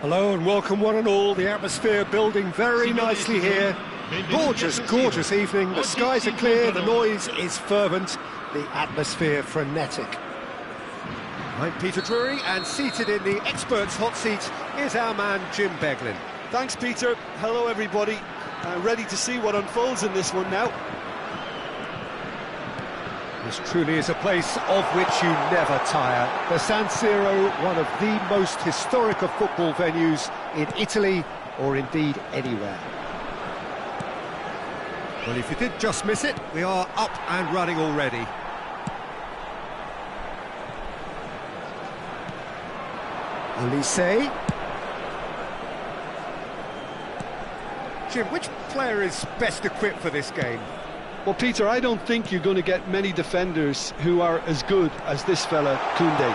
Hello and welcome one and all. The atmosphere building very nicely here. Gorgeous, gorgeous evening. The skies are clear, the noise is fervent, the atmosphere frenetic. I'm Peter Drury, and seated in the experts' hot seat is our man Jim Beglin. Thanks, Peter. Hello, everybody. Ready to see what unfolds in this one now. This truly is a place of which you never tire. The San Siro, one of the most historic of football venues in Italy, or indeed anywhere. Well, if you did just miss it, we are up and running already. Olise. Jim, which player is best equipped for this game? Well, Peter, I don't think you're going to get many defenders who are as good as this fella, Koundé,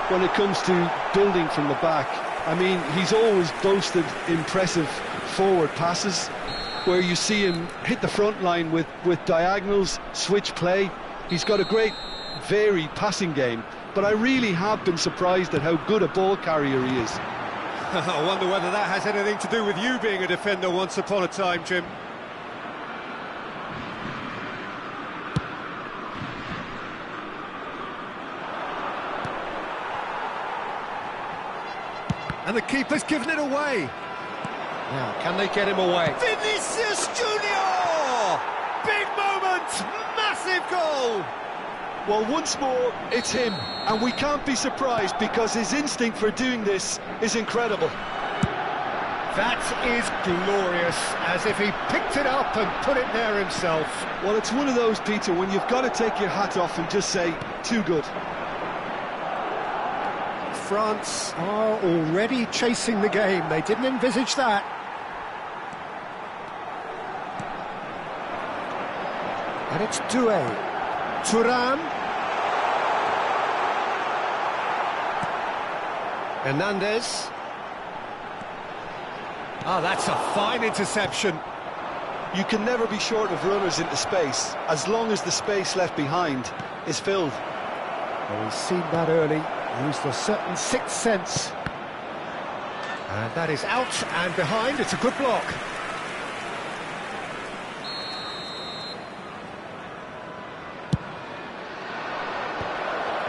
when it comes to building from the back. I mean, he's always boasted impressive forward passes, where you see him hit the front line with diagonals, switch play. He's got a great, varied passing game, but I really have been surprised at how good a ball carrier he is. I wonder whether that has anything to do with you being a defender once upon a time, Jim. And the keeper's given it away. Now, can they get him away? Vinicius Junior! Big moment! Massive goal! Well, once more, it's him, and we can't be surprised because his instinct for doing this is incredible. That is glorious, as if he picked it up and put it there himself. Well, it's one of those, Peter, when you've got to take your hat off and just say, too good. France are already chasing the game. They didn't envisage that. And it's Doué. Thuram. Hernandez. Ah, that's a fine interception. You can never be short of runners into space, as long as the space left behind is filled. Well, we've seen that early. Used a certain sixth sense. And that is out and behind. It's a good block.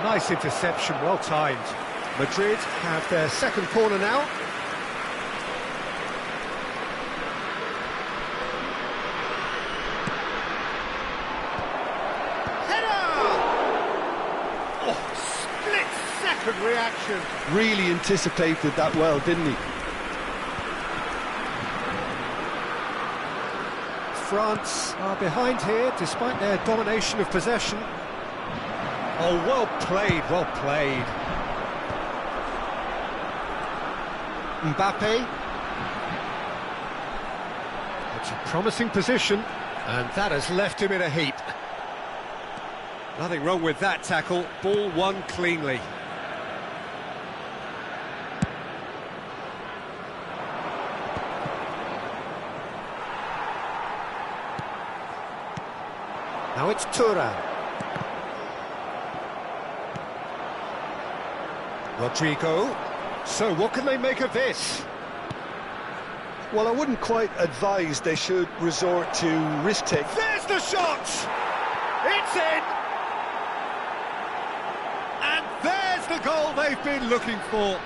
Nice interception, well timed. Madrid have their second corner now. Reaction. Really anticipated that well, didn't he? France are behind here, despite their domination of possession. Oh, well played, well played. Mbappe. It's a promising position, and that has left him in a heap. Nothing wrong with that tackle, ball won cleanly. Now it's Thuram. Rodrigo. So what can they make of this? Well, I wouldn't quite advise they should resort to risk-taking. There's the shot! It's in! And there's the goal they've been looking for.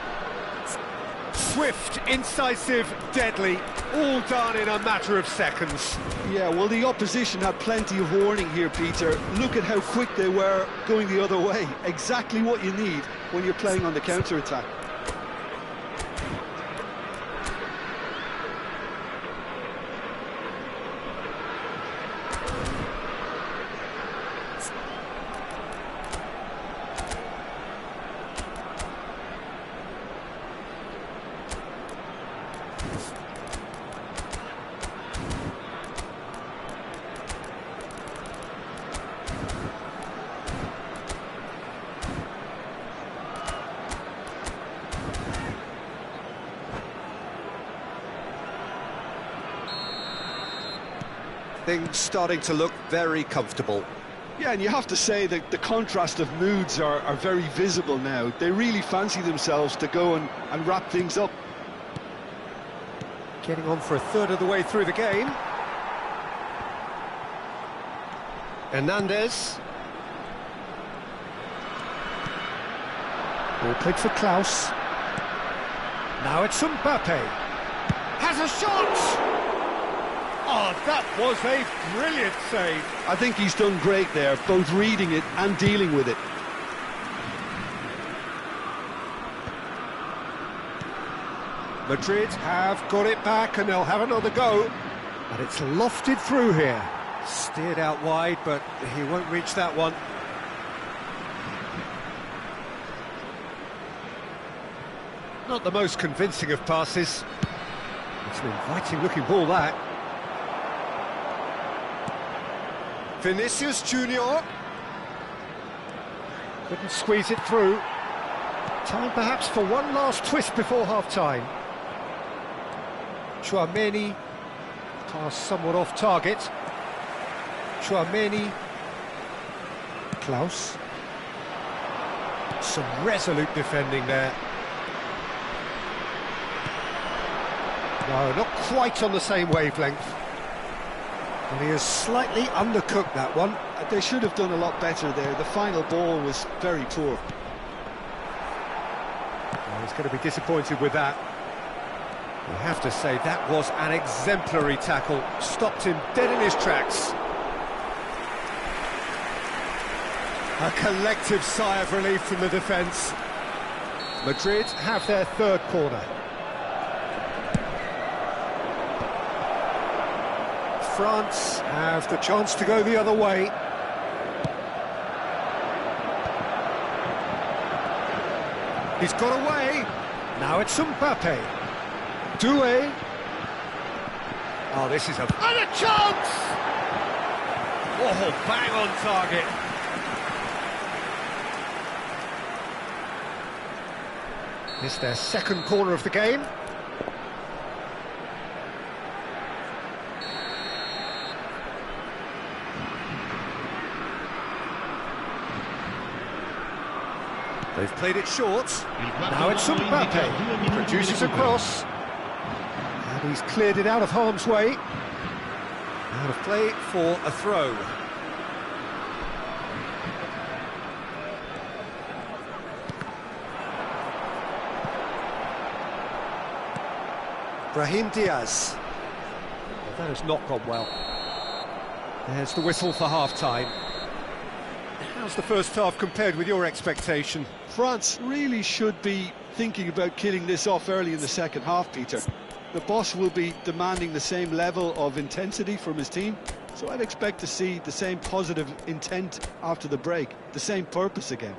Swift, incisive, deadly, all done in a matter of seconds. Yeah, well, the opposition had plenty of warning here, Peter. Look at how quick they were going the other way. Exactly what you need when you're playing on the counter-attack. Things starting to look very comfortable. Yeah, and you have to say that the contrast of moods are very visible now. They really fancy themselves to go and wrap things up. Getting on for a third of the way through the game. Hernandez. Ball played for Klaus. Now it's Mbappe. Has a shot! Oh, that was a brilliant save. I think he's done great there, both reading it and dealing with it. Madrid have got it back and they'll have another go. But it's lofted through here. Steered out wide, but he won't reach that one. Not the most convincing of passes. It's an inviting looking ball, that. Vinicius Junior. Couldn't squeeze it through. Time perhaps for one last twist before half-time. Chouameni. Pass somewhat off target. Chouameni. Klaus. Some resolute defending there. No, not quite on the same wavelength. And he has slightly undercooked that one. They should have done a lot better there. The final ball was very poor. Well, he's going to be disappointed with that. We have to say that was an exemplary tackle. Stopped him dead in his tracks. A collective sigh of relief from the defence. Madrid have their third corner. France have the chance to go the other way. He's got away. Now it's Mbappe. Doué. Oh, this is a chance! Oh, bang on target. It's their second corner of the game. They've played it short. Now it's Mbappe. Produces a cross. And he's cleared it out of harm's way. Out of play for a throw. Brahim Diaz. Well, that has not gone well. There's the whistle for half-time. How's the first half compared with your expectation? France really should be thinking about killing this off early in the second half, Peter. The boss will be demanding the same level of intensity from his team, so I'd expect to see the same positive intent after the break, the same purpose again.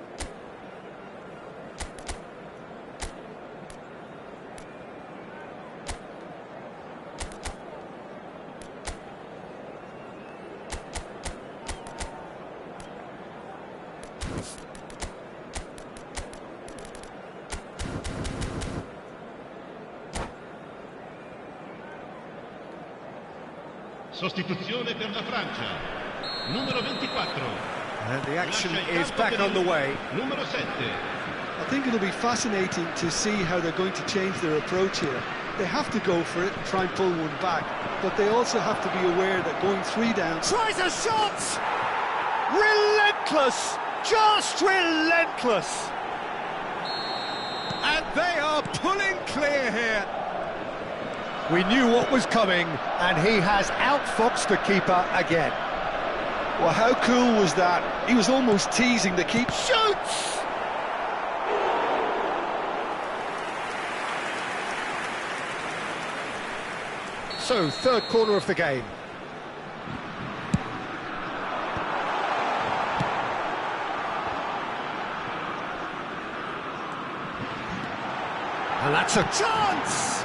Sostituzione per la Francia. Numero 24. And the action is back on the way. Numero 7. I think it'll be fascinating to see how they're going to change their approach here. They have to go for it and try and pull one back, but they also have to be aware that going 3 down... Tries a shot! Relentless! Just relentless! And they are pulling clear here. We knew what was coming, and he has outfoxed the keeper again. Well, how cool was that? He was almost teasing the keeper. Shoots! So, third corner of the game. And that's a chance!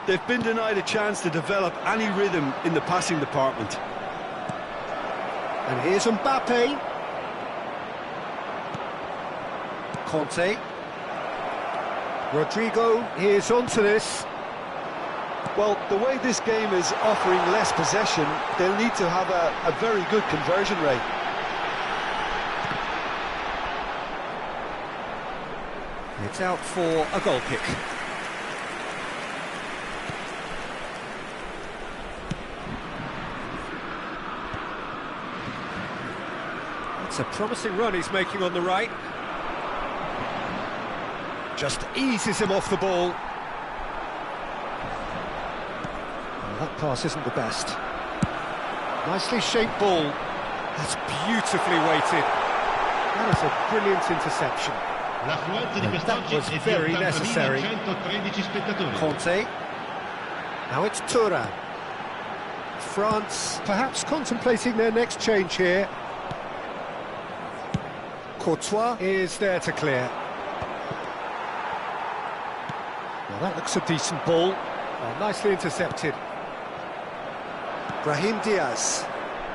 They've been denied a chance to develop any rhythm in the passing department. And here's Mbappe. Conte. Rodrigo, here's onto this. Well, the way this game is offering less possession, they'll need to have a very good conversion rate. It's out for a goal kick. It's a promising run he's making on the right. Just eases him off the ball. Well, that pass isn't the best. Nicely shaped ball. That's beautifully weighted. That is a brilliant interception. And that was very necessary. Conte. Now it's Thuram. France perhaps contemplating their next change here. Courtois is there to clear. Well, that looks a decent ball. Well, nicely intercepted. Brahim Diaz.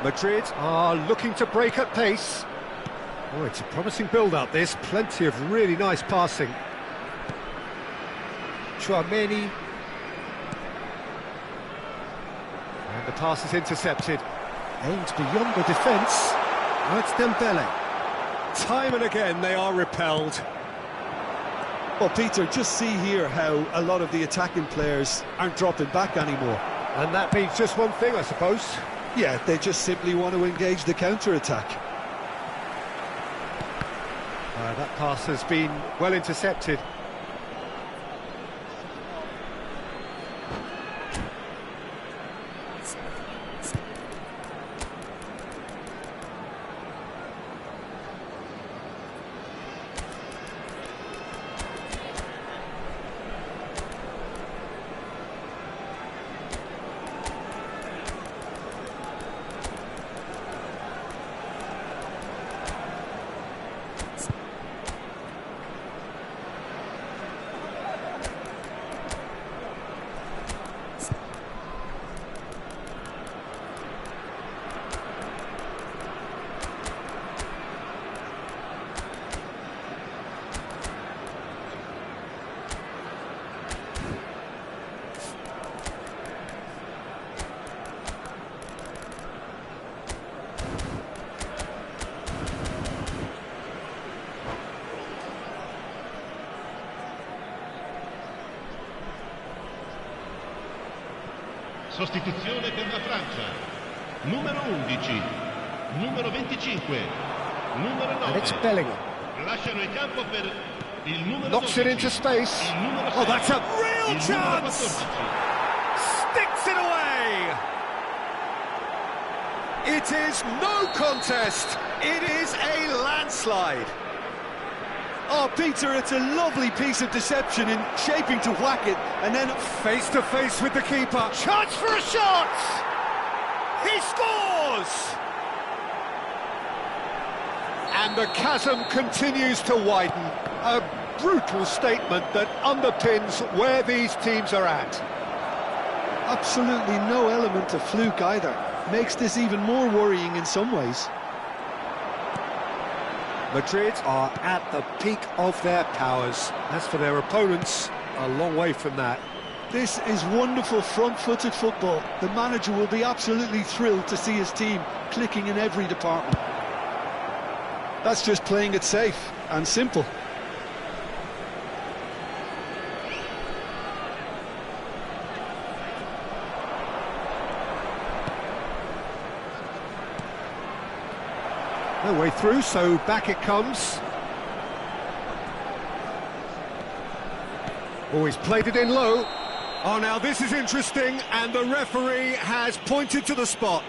Madrid are looking to break at pace. Oh, it's a promising build-up, this. Plenty of really nice passing. Chouameni. And the pass is intercepted. Aimed beyond the defence. Now it's Dembele. Time and again they are repelled. Well, Peter, just see here how a lot of the attacking players aren't dropping back anymore. And that means just one thing, I suppose. Yeah, they just simply want to engage the counter-attack. That pass has been well intercepted. Sostituzione per la Francia. Numero 11, numero 25, numero 9. And it's Bellingham. Lasciano il campo per il numero Knocks 12, it into space. il numero Oh, that's a 16, real il numero chance! 14. Sticks it away! It is no contest. It is a landslide. Oh, Peter, it's a lovely piece of deception in shaping to whack it, and then Face to face with the keeper. Chance for a shot! He scores! And the chasm continues to widen. A brutal statement that underpins where these teams are at. absolutely no element of fluke either. Makes this even more worrying in some ways. Madrid are at the peak of their powers. As for their opponents, a long way from that. This is wonderful front-footed football. The manager will be absolutely thrilled to see his team clicking in every department. That's just playing it safe and simple. No way through, so back it comes. Oh, he's played it in low. Oh, now this is interesting, and the referee has pointed to the spot.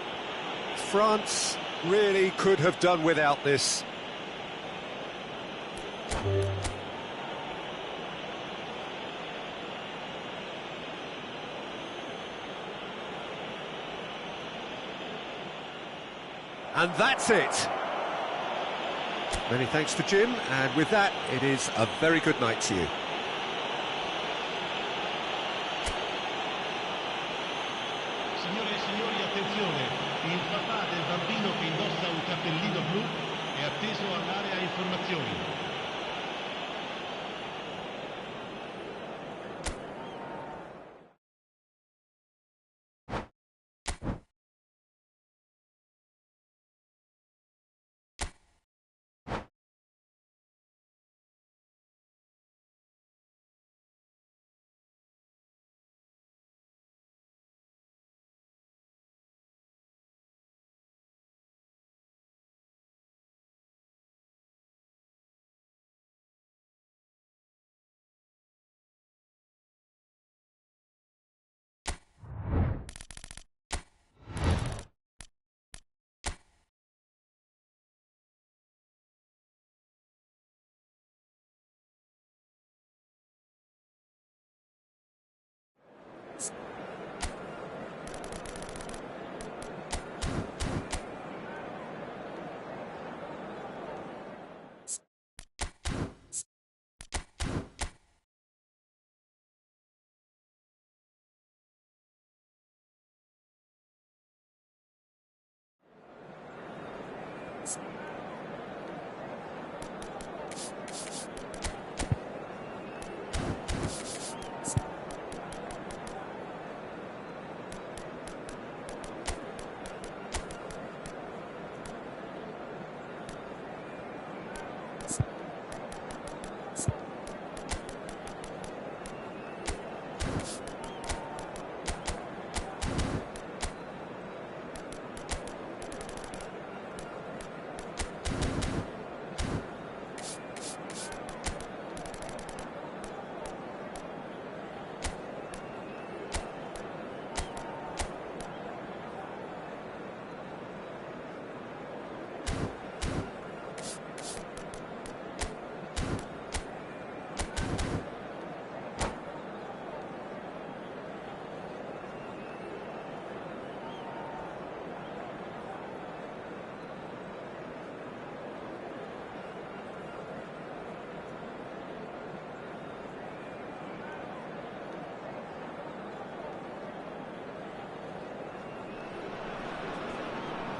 France really could have done without this. And that's it. Many thanks to Jim, and with that, it is a very good night to you. Signore e signori, attenzione, il papà del bambino che indossa un cappellino blu è atteso all'area informazioni.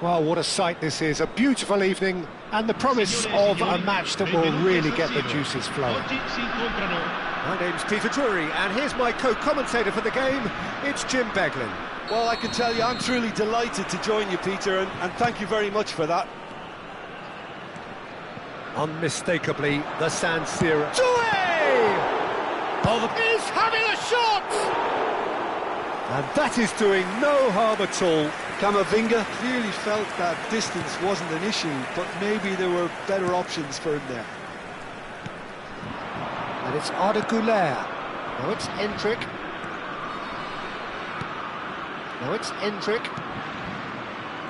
Well, what a sight this is, a beautiful evening, and the promise of a match that will really get the juices flowing. My name's Peter Drury, and here's my co-commentator for the game, it's Jim Beglin. Well, I can tell you, I'm truly delighted to join you, Peter, and thank you very much for that. Unmistakably, the San Siro. Oh, he's having a shot! And that is doing no harm at all. Camavinga clearly felt that distance wasn't an issue, but maybe there were better options for him there. And it's Arda Güler. Now it's Endrick. Now it's Endrick.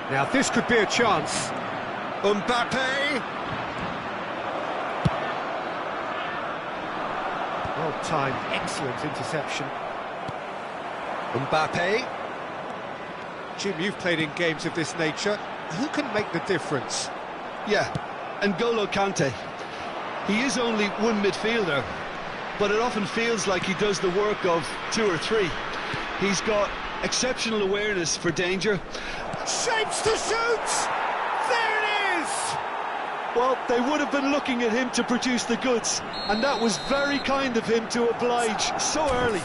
Now this could be a chance. Mbappe. Well timed, excellent interception. Mbappe. Jim, you've played in games of this nature. Who can make the difference? Yeah, N'Golo Kante. He is only one midfielder, but it often feels like he does the work of two or three. He's got exceptional awareness for danger. Shapes to shoot! There it is! Well, they would have been looking at him to produce the goods, and that was very kind of him to oblige so early.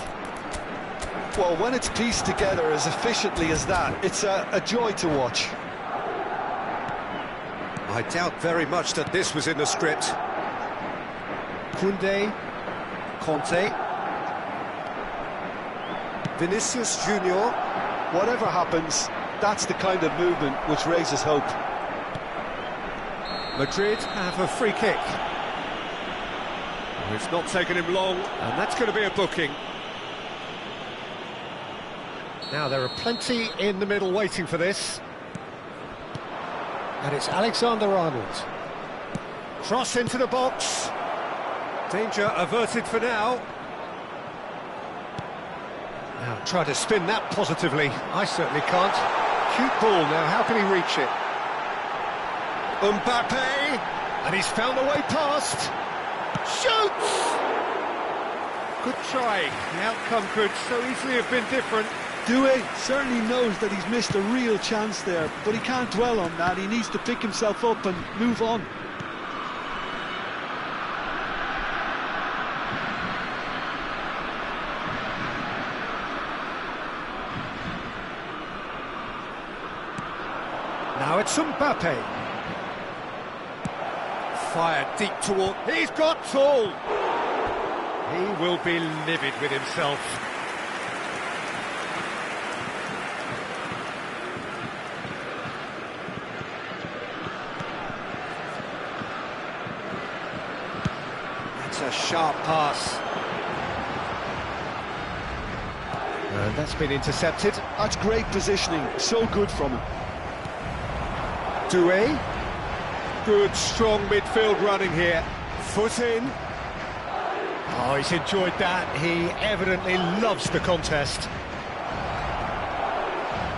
Well, when it's pieced together as efficiently as that, it's a joy to watch. I doubt very much that this was in the script. Koundé, Conte, Vinicius Junior. Whatever happens, that's the kind of movement which raises hope. Madrid have a free kick. It's not taken him long, and that's going to be a booking. Now, there are plenty in the middle waiting for this. And it's Alexander-Arnold. Cross into the box. Danger averted for now. Now, try to spin that positively. I certainly can't. Cute ball now, how can he reach it? Mbappe! And he's found a way past. Shoots! Good try. The outcome could so easily have been different. Doué certainly knows that he's missed a real chance there, but he can't dwell on that. He needs to pick himself up and move on. Now it's Mbappe. Fired deep toward... He's got tall! He will be livid with himself. A sharp pass. And that's been intercepted. That's great positioning, so good from him. Doué. Good, strong midfield running here. Foot in. Oh, he's enjoyed that. He evidently loves the contest.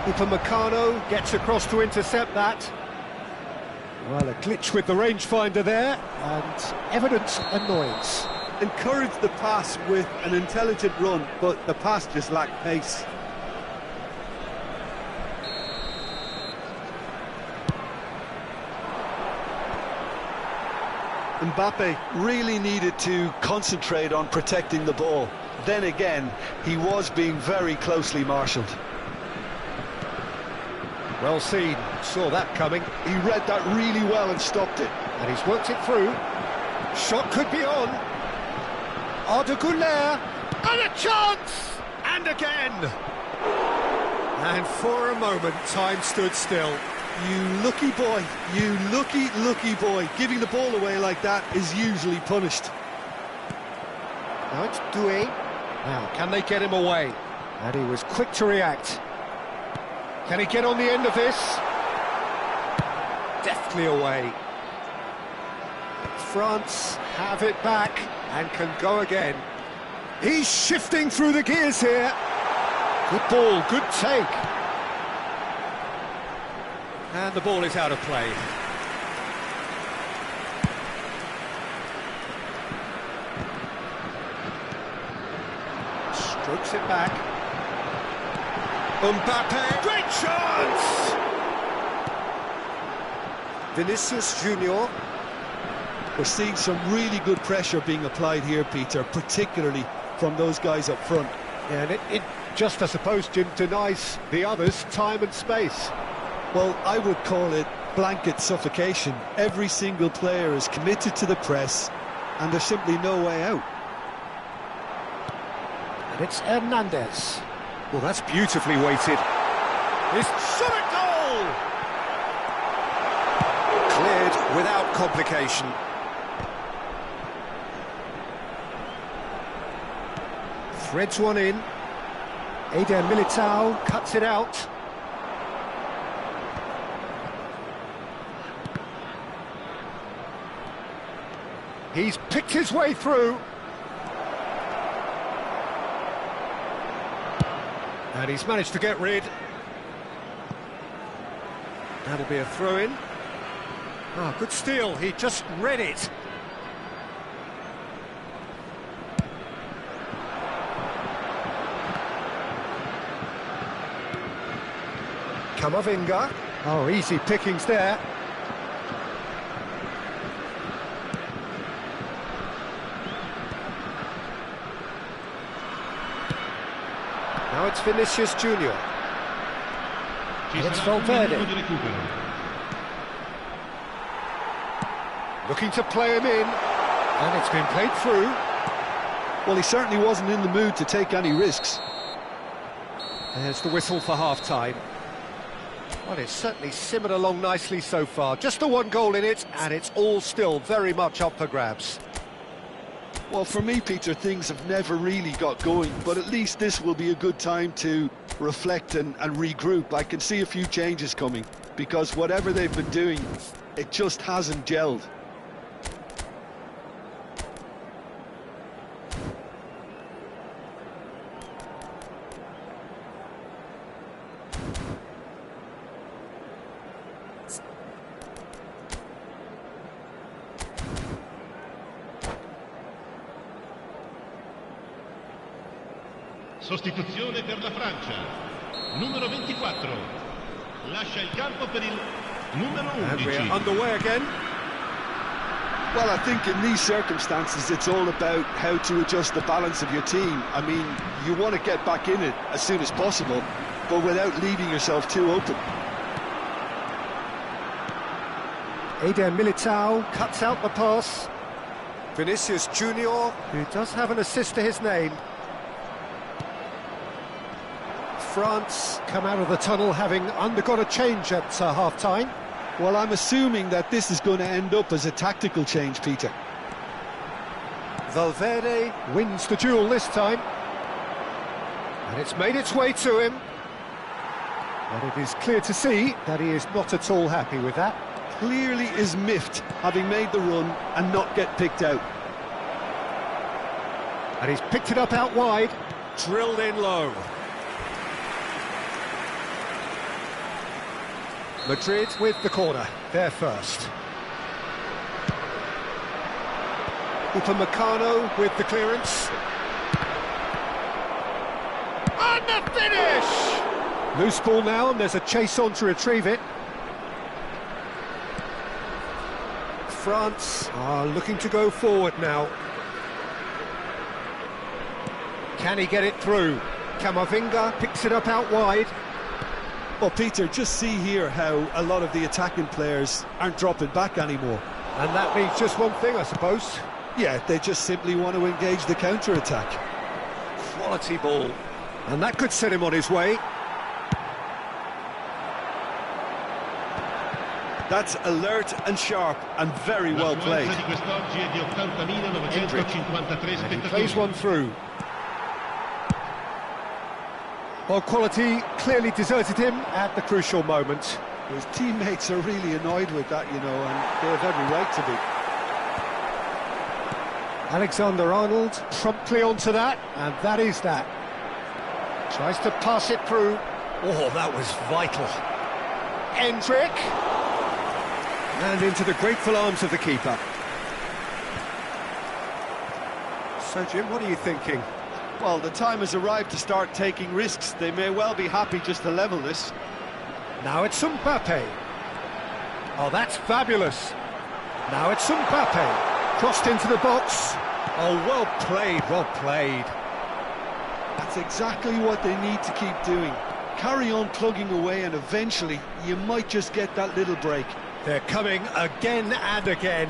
Upamecano gets across to intercept that. Well, a glitch with the rangefinder there, and evident annoyance. Encouraged the pass with an intelligent run, but the pass just lacked pace. Mbappe really needed to concentrate on protecting the ball. Then again, he was being very closely marshalled. Well seen, saw that coming. He read that really well and stopped it. And he's worked it through. Shot could be on. Ardeguler, and a chance! And again! And for a moment, time stood still. You lucky boy, you lucky boy. Giving the ball away like that is usually punished. Now it's Doué. Now, can they get him away? And he was quick to react. Can he get on the end of this? Deftly away. France have it back and can go again. He's shifting through the gears here. Good ball, good take. And the ball is out of play. Strokes it back. Mbappe, great chance! Vinicius Junior. We're seeing some really good pressure being applied here, Peter, particularly from those guys up front. Yeah, and it just, I suppose, Jim, denies the others time and space. Well, I would call it blanket suffocation. Every single player is committed to the press, and there's simply no way out. And it's Hernandez. Well, that's beautifully weighted. It's shot at goal! Cleared without complication. Threads one in. Eder Militao cuts it out. He's picked his way through. And he's managed to get rid. That'll be a throw-in. Ah, good steal, he just read it. Camavinga. Oh, easy pickings there. Now it's Vinicius Junior. And it's Valverde. Looking to play him in. And it's been played through. Well, he certainly wasn't in the mood to take any risks. There's the whistle for half-time. Well, it's certainly simmered along nicely so far. Just the one goal in it, and it's all still very much up for grabs. Well, for me, Peter, things have never really got going, but at least this will be a good time to reflect and regroup. I can see a few changes coming, because whatever they've been doing, it just hasn't gelled. Sostituzione per la Francia. Numero 24. Lascia il campo per il numero 11. And we're underway again. Well, I think in these circumstances, it's all about how to adjust the balance of your team. I mean, you want to get back in it as soon as possible, but without leaving yourself too open. Eder Militao cuts out the pass. Vinicius Junior, who does have an assist to his name. France come out of the tunnel having undergone a change at half-time. Well, I'm assuming that this is going to end up as a tactical change, Peter. Valverde wins the duel this time. And it's made its way to him. And it is clear to see that he is not at all happy with that. Clearly is miffed, having made the run and not get picked out. And he's picked it up out wide. Drilled in low. Madrid with the corner, they're first. Upamecano with the clearance. And the finish! Loose ball now, and there's a chase on to retrieve it. France are looking to go forward now. Can he get it through? Camavinga picks it up out wide. Well, Peter, just see here how a lot of the attacking players aren't dropping back anymore. And that means just one thing, I suppose. Yeah, they just simply want to engage the counter-attack. Quality ball. And that could set him on his way. That's alert and sharp and very well played. And he plays one through. Well, quality clearly deserted him at the crucial moment. His teammates are really annoyed with that, you know, and they have every right to be. Alexander-Arnold promptly onto that, and that is that. Tries to pass it through. Oh, that was vital. Endrick. And into the grateful arms of the keeper. So, Jim, what are you thinking? Well, the time has arrived to start taking risks. They may well be happy just to level this. Now it's Mbappe. Oh, that's fabulous. Now it's Mbappe. Crossed into the box. Oh, well played, well played. That's exactly what they need to keep doing. Carry on plugging away and eventually you might just get that little break. They're coming again and again.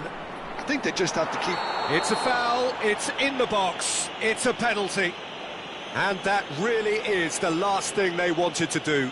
I think they just have to keep... It's a foul, it's in the box, it's a penalty. And that really is the last thing they wanted to do.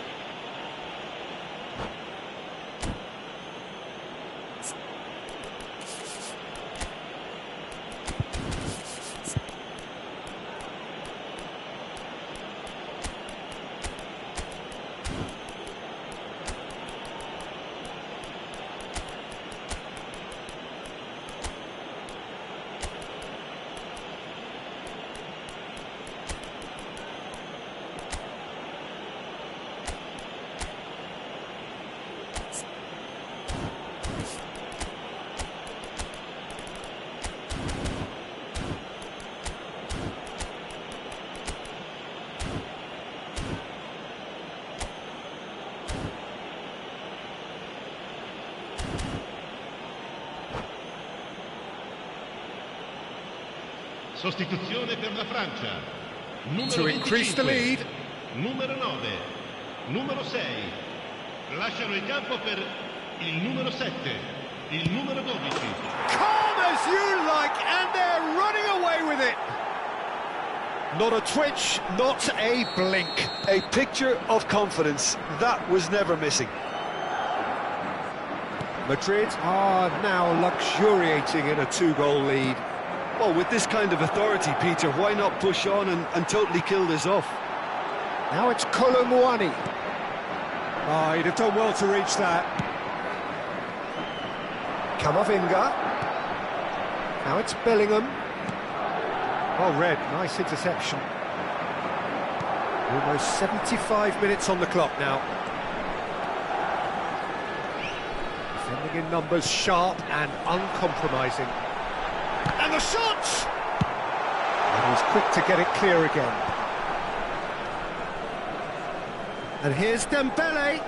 Sostituzione per la Francia. Numero To increase the 25, lead. numero 9, numero 6. Lasciano il campo per il numero 7, il numero 12. Calm as you like, and they're running away with it. Not a twitch, not a blink. A picture of confidence. That was never missing. Madrid are now luxuriating in a two-goal lead. Well, with this kind of authority, Peter, why not push on and totally kill this off? Now it's Colomwani. Oh, he'd have done well to reach that. Camavinga. Now it's Bellingham. Well read, nice interception. Almost 75 minutes on the clock now. Defending in numbers, sharp and uncompromising. And the shot! And he's quick to get it clear again. And here's Dembele.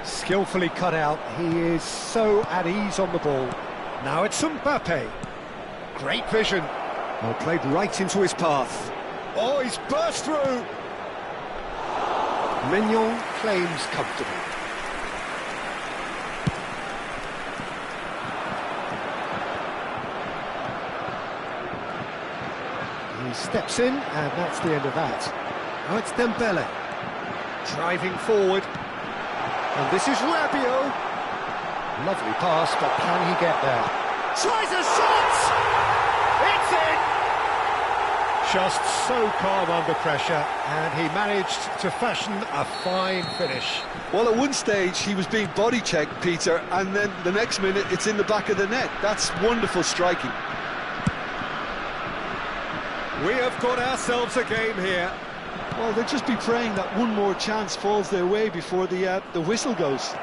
Skillfully cut out. He is so at ease on the ball. Now it's Mbappe. Great vision. Well, played right into his path. Oh, he's burst through. Mignon claims comfortable. He steps in, and that's the end of that. Now it's Dembele. Driving forward. And this is Rabiot. Lovely pass, but can he get there? Tries a shot! It's in! Just so calm under pressure, and he managed to fashion a fine finish. Well, at one stage he was being body checked, Peter, and then the next minute it's in the back of the net. That's wonderful striking. We have got ourselves a game here. Well, they'll just be praying that one more chance falls their way before the whistle goes.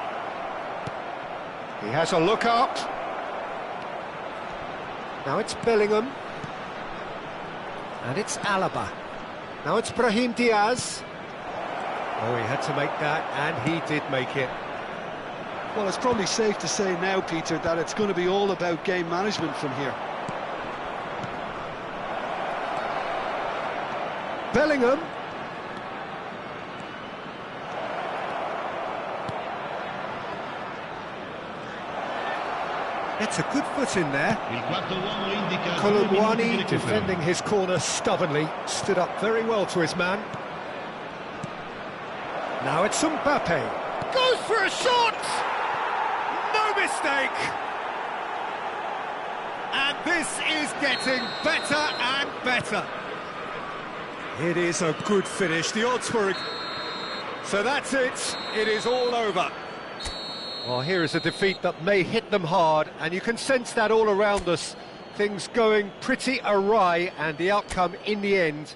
He has a look up. Now it's Bellingham. And it's Alaba. Now it's Brahim Diaz. Oh, he had to make that, and he did make it. Well, it's probably safe to say now, Peter, that it's going to be all about game management from here. Bellingham. It's a good foot in there. Il quarto uomo indica 2 minuti di Colomboani recupero. defending his corner stubbornly, stood up very well to his man. Now it's Mbappe. Goes for a shot! No mistake! And this is getting better and better. It is a good finish. The odds were... So that's it. It is all over. Well, here is a defeat that may hit them hard, and you can sense that all around us. Things going pretty awry, and the outcome in the end...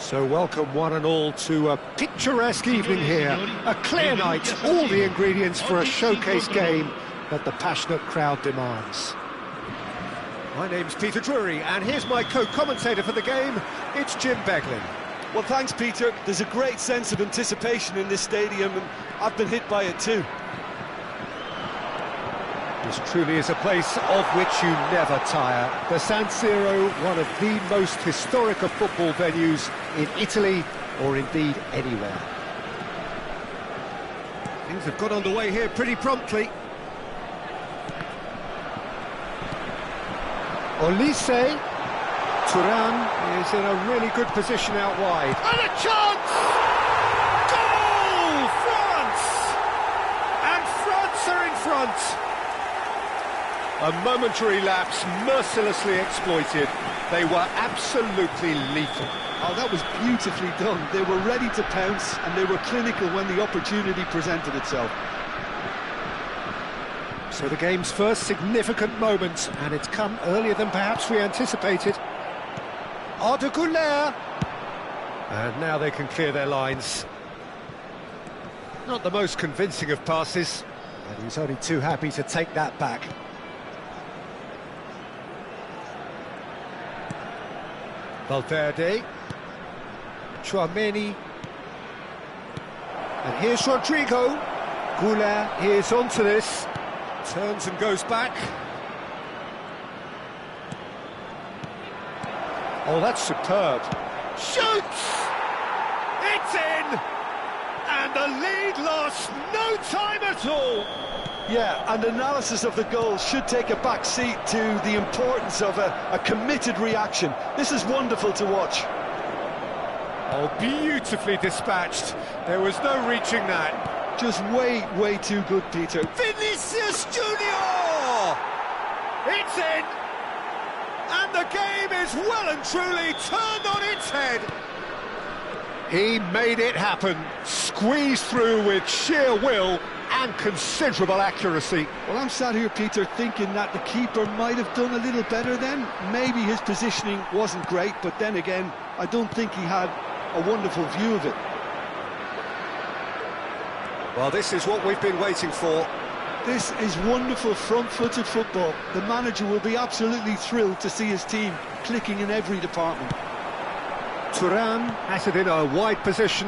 So welcome one and all to a picturesque evening here, a clear night, all the ingredients for a showcase game that the passionate crowd demands. My name's Peter Drury, and here's my co-commentator for the game, it's Jim Beglin. Well, thanks, Peter. There's a great sense of anticipation in this stadium, and I've been hit by it too. This truly is a place of which you never tire. The San Siro, one of the most historic of football venues in Italy, or indeed anywhere. Things have got underway here pretty promptly. Olise. Turan is in a really good position out wide. And a chance! Goal! France! And France are in front. A momentary lapse, mercilessly exploited. They were absolutely lethal. Oh, that was beautifully done. They were ready to pounce, and they were clinical when the opportunity presented itself. So the game's first significant moment, and it's come earlier than perhaps we anticipated. Arda Güler. And now they can clear their lines. Not the most convincing of passes, and he's only too happy to take that back. Valverde. Chouameni. And here's Rodrigo. Goulart is onto this. Turns and goes back. Oh, that's superb. Shoots! It's in! And the lead lost no time at all. Yeah, and analysis of the goal should take a back seat to the importance of a committed reaction. This is wonderful to watch. Oh, beautifully dispatched. There was no reaching that. Just way too good, Peter. Vinicius Junior! It's in! And the game is well and truly turned on its head. He made it happen, squeezed through with sheer will and considerable accuracy. Well, I'm sat here, Peter, thinking that the keeper might have done a little better then. Maybe his positioning wasn't great, but then again, I don't think he had a wonderful view of it. Well, this is what we've been waiting for. This is wonderful front-footed football. The manager will be absolutely thrilled to see his team clicking in every department. Thuram has it in a wide position.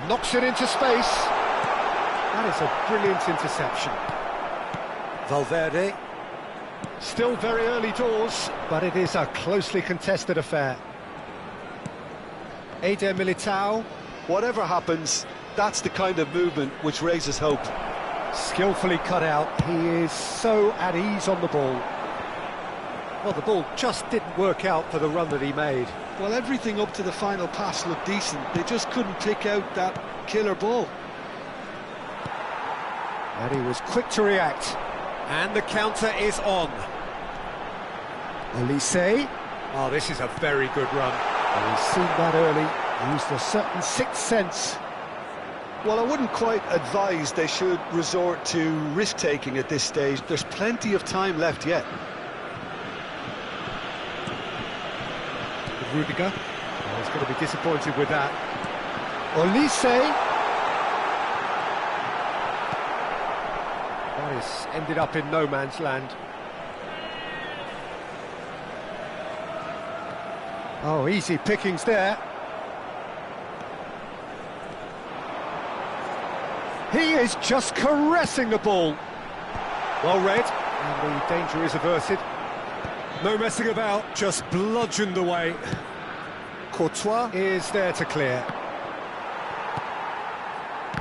Knocks it into space. That is a brilliant interception. Valverde. Still very early doors, but it is a closely contested affair. Eder Militao. Whatever happens, that's the kind of movement which raises hope. Skillfully cut out. He is so at ease on the ball. Well, the ball just didn't work out for the run that he made. Well, everything up to the final pass looked decent. They just couldn't pick out that killer ball. And he was quick to react. And the counter is on. Olise. Oh, this is a very good run. And he's seen that early. Used a certain sixth sense. Well, I wouldn't quite advise they should resort to risk-taking at this stage. There's plenty of time left yet. Rudiger. Oh, he's going to be disappointed with that. Olise. That is ended up in no man's land. Oh, easy pickings there. He is just caressing the ball. Well read, and the danger is averted. No messing about, just bludgeoned away. Courtois is there to clear.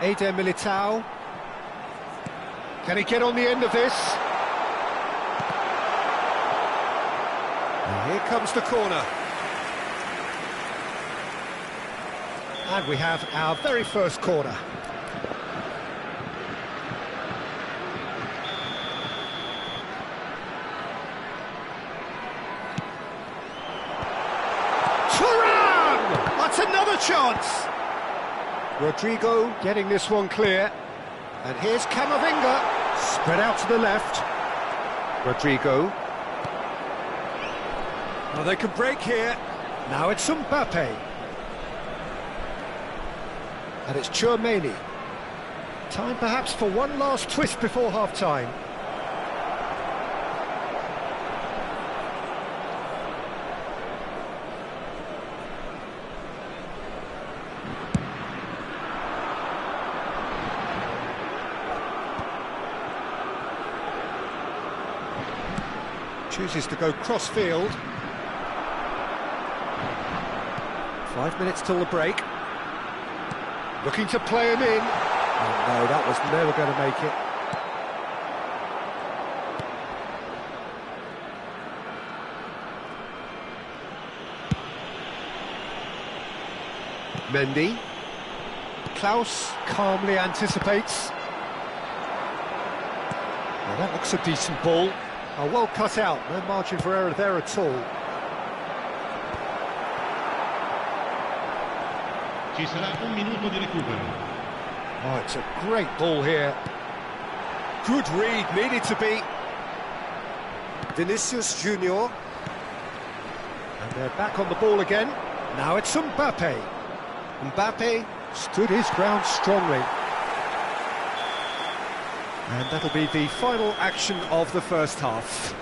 Eder Militao. Can he get on the end of this? And here comes the corner. And we have our very first corner. That's another chance. Rodrigo getting this one clear. And here's Camavinga, spread out to the left. Rodrigo. Well, they can break here. Now it's Mbappe. And it's Tchouaméni. Time perhaps for one last twist before half-time. Chooses to go cross-field. 5 minutes till the break. Looking to play him in. Oh no, that was never going to make it. Mendy. Klaus calmly anticipates. Well, that looks a decent ball. Oh, well cut out, no margin for error there at all. Ci sarà un minuto di recupero. Oh, it's a great ball here. Good read, needed to be. Vinicius Junior. And they're back on the ball again. Now it's Mbappe. Mbappe stood his ground strongly. And that'll be the final action of the first half.